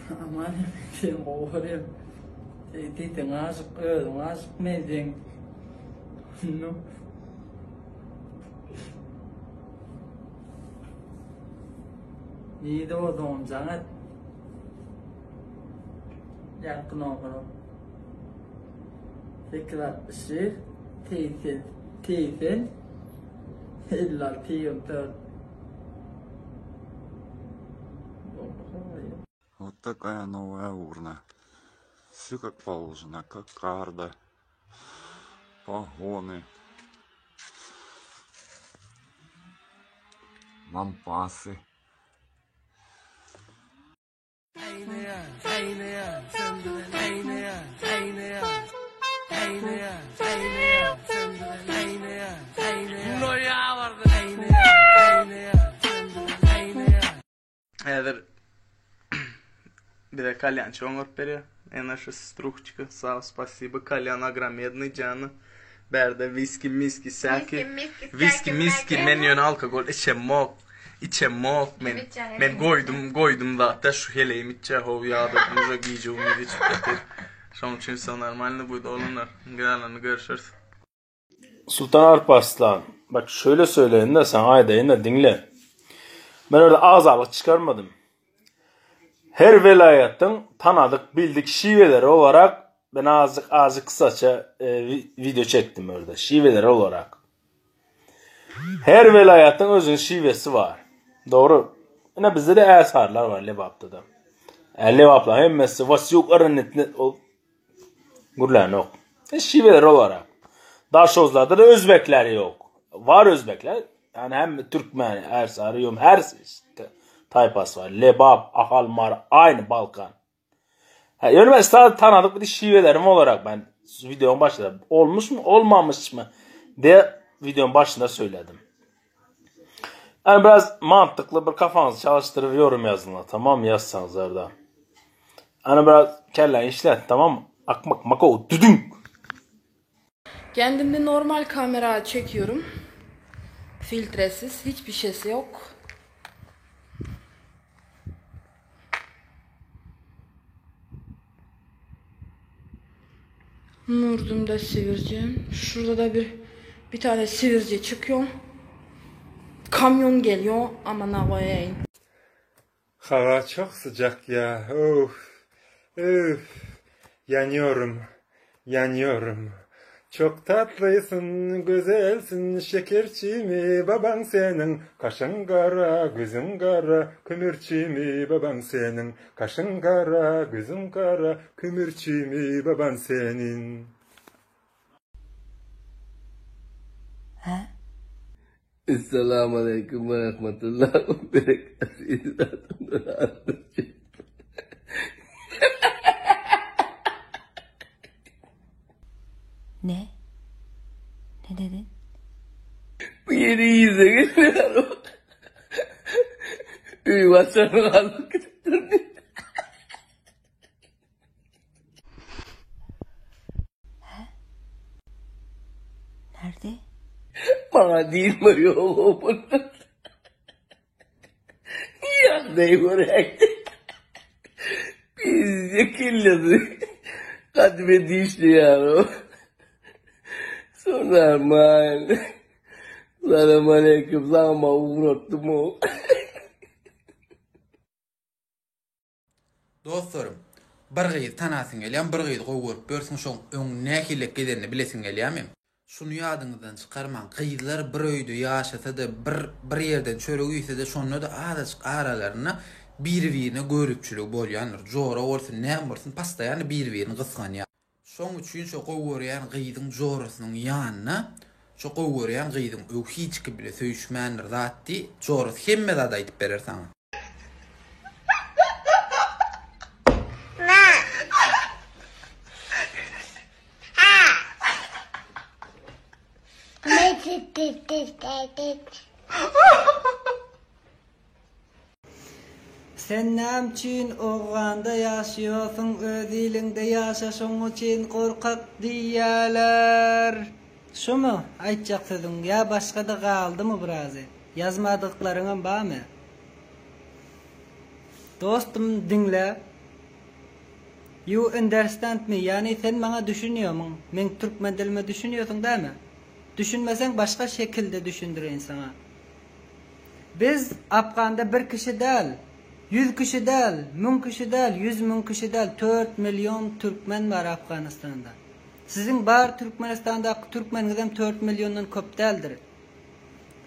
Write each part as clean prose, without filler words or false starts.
Aman sen oğurayım. Dedin azık mezin. No. Neydi o doğumcanı? Yakın oğurum. Fikratlışı, teyfin, illa teyimdir. Вот такая новая урна. Все как положено, кокарда, погоны, лампасы. Эдер беда кальян чонгор пере. И наша сеструхчика, Сау, спасибо. Кальян огромедный, Джана. Берде виски, миски, всякие. Виски, миски, men yön alkol. İçem mok. Men koydum da hatta şu heleyim içe hov yağda. Muza giyeceğim diye çıkıyor. Şunun için son normalde buydu olanlar. Gelen görüşürüz. Sultan Alparslan, bak şöyle söyleyin de sen aydayın da dinle. Ben öyle ağzalık çıkarmadım. Her velayetin tanıdık, bildik şiveleri olarak ben azıcık kısaca video çektim orada. Şiveleri olarak. Her velayetin özünün şivesi var. Doğru. Yine bizde de esarlar var Lebap'ta da. Lebap'la hemmesi vasiyukların net gurlan yok. Şiveleri olarak. Daşozlarda da Özbekler yok. Var Özbekler. Yani hem Türkmen, Ersarı, Yom, her tayfası var. Lebap, Akalmar, aynı Balkan. Yani ben sadece tanıdık bir şivelerim olarak ben videonun başında olmuş mu, olmamış mı diye videonun başında söyledim. Yani biraz mantıklı bir kafanızı çalıştırır yorum yazın. Tamam mı? Yazsanız orada. Yani biraz kellen işlet, tamam mı? Akmak mako düdün. Kendimde normal kamera çekiyorum. Filtresiz, hiçbir şeysi yok. Nurdum'da sivirce. Şurada da bir tane sivirce çıkıyor. Kamyon geliyor ama ne koyayım. Hava çok sıcak ya. Yanıyorum. Çok tatlısın, güzelsin, şekerçimi baban senin. Kaşın kara, gözün kara, kömürçimi baban senin. Kaşın kara, gözün kara, kömürçimi baban senin. Ha? Esselamualeyküm ve rahmetullahi ve berekatuhu. Ne? Ne dedin? Bu yeni yüze geliyorum. Üyvaçlarını aldık. Nerede? Bana değil mi yolu bunlar? Ya ne görek? Biz yakınladık. Kadime dişli yaro. Sonra man. Selamünaleyküm. Zaman uğrattım o. Dostlarım, bir gıydı tanasın gelýän, bir gıydı goýup görsün şoň öňüne näkillik giderini bilesin gelýärmi? Şunu ýadyňyzdan çykarman, gıydylar bir öýde ýaşasa da bir ýerden çörek ýese de şonu da aralaryna bir-birine görüpçülük bolýandyr. Jora bolsun, näme bolsun, pastaýan bir-birini gysganýar. Şoň üçin şo goýurýan gıydyň jorasynyň ýanyna şo goýurýan gıydyň hiç kim bile söýüşmändir zatdy, jorasy hemme zat aýdyp berer sana. Sen näme üçin oğanda ýaşaýarsyň, öz ilinde ýaşaşyň üçin korkak diýýärler. Şumu aýtjak sözüň ýa başga da galdymy birazy? Ýazmadyklaryňam barmy? Dostum dinle, You understand me? Yani sen bana düşünüyor musun? Men Türkmen dilimi düşünüyorsun değil mi? Düşünmesen başka şekilde düşündüreyim sana. Biz Afgan'da bir kişi değil, 100 kişi değil, 1000 kişi değil, 100.000 kişi değil, 4 milyon Türkmen var Afganistan'da. Sizin bar Türkmenistan'da Türkmenizden 4 milyondan köp değildir.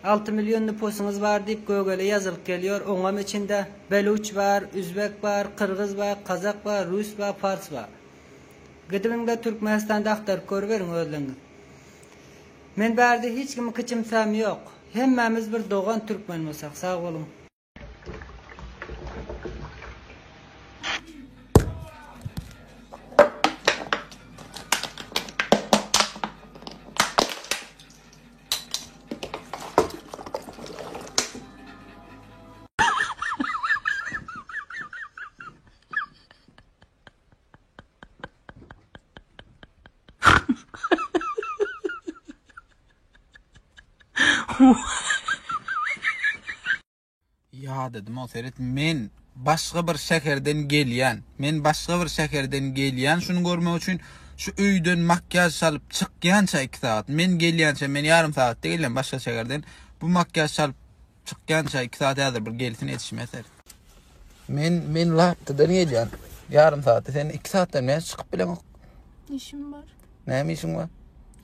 6 milyon nüfusunuz var deyip Google'e yazılıp geliyor. Onun içinde Beluç var, Üzbek var, Kırgız var, Kazak var, Rus var, Fars var. Gidiminde Türkmenistan'da aktar görverin özleriniz. Men berde hiç kimi kıçımsam yok. Hemmemiz bir doğan Türkmen olsak sağ olun. Ya dedim o seyret men başka bir şekerden gelyen şunu görmek için şu üyden makyaj salıp çıkyança 2 saat men gelyança men yarım saatte gelen başka şekerden bu makyaj salıp çıkyança 2 saat yazır bir gelsin yetişmez. Men laptadan gelyan yarım saatte sen 2 saatten ne çıkıp bilen İşim var. ne işin var?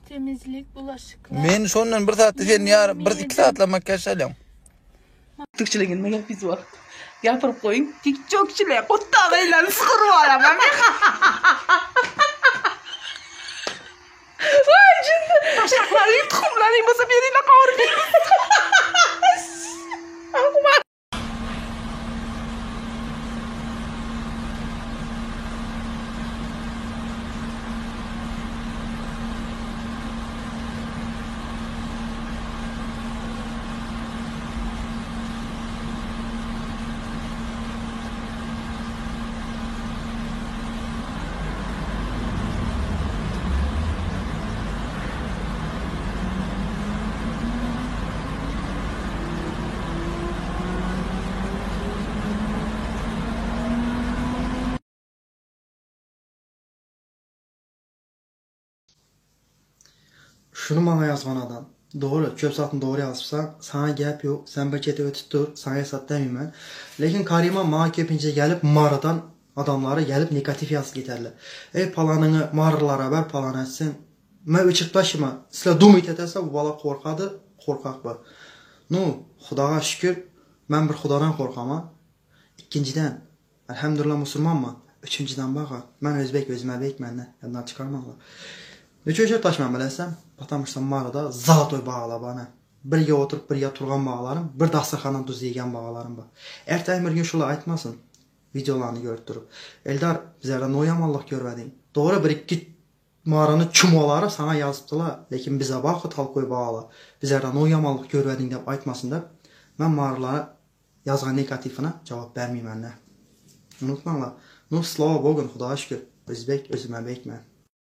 Temizlik, bulaşıklar. Men sondan 1 saatte sen yarım 1-2 saatle makyaj salıyorum. Türkçülüğün mega biz var. Yapıp koyun. TikTokçular kuttağıyla sıkır var ama. Vay canım. Taşakları tukumları masa biriyle kavurdu. Şunu bana yazman adam. Doğru, çöp satın doğru yazıpsan, sana gap yok, sen bir kete ötüp dur, sana hesap demeyim ben. Lakin Kariman bana köpünce gelip mağaradan adamlara gelip negatif yazı giderler. Ey palanını mağaralara ver, palan etsin. Ben ıçıklaşıma, sizle dum itetese bu bala korkadı, korkak bu. No, Xudağa şükür, ben bir Xudadan korkama. İkinciden, elhamdülillah Müslüman mı? Üçüncüden baxa, ben özbek özüme bek menden, yandan çıkarmaqla. Üçüncü taşman bilesem, batamışsam mağarada zatoy bağla bana. Birge oturup birge turgan bağlarım, bir dasturxandan duz yegen bağlarım var. Ertəyin bir gün şula aytmasın, videolarını görüp durup. Eldar, bizlerden noyamallık görmedin. Doğru bir iki mağaranı çumaları sana yazıptılar. Lakin bize bakı talkoy bağla. Bizlerden noyamallık görmedin deyip aytmasın da, ben mağaralara yazgan negatifine cevap vermeyeyim anne. Unutmanla, no slava Bogun Xudağa şükür, özbek özüme bekme.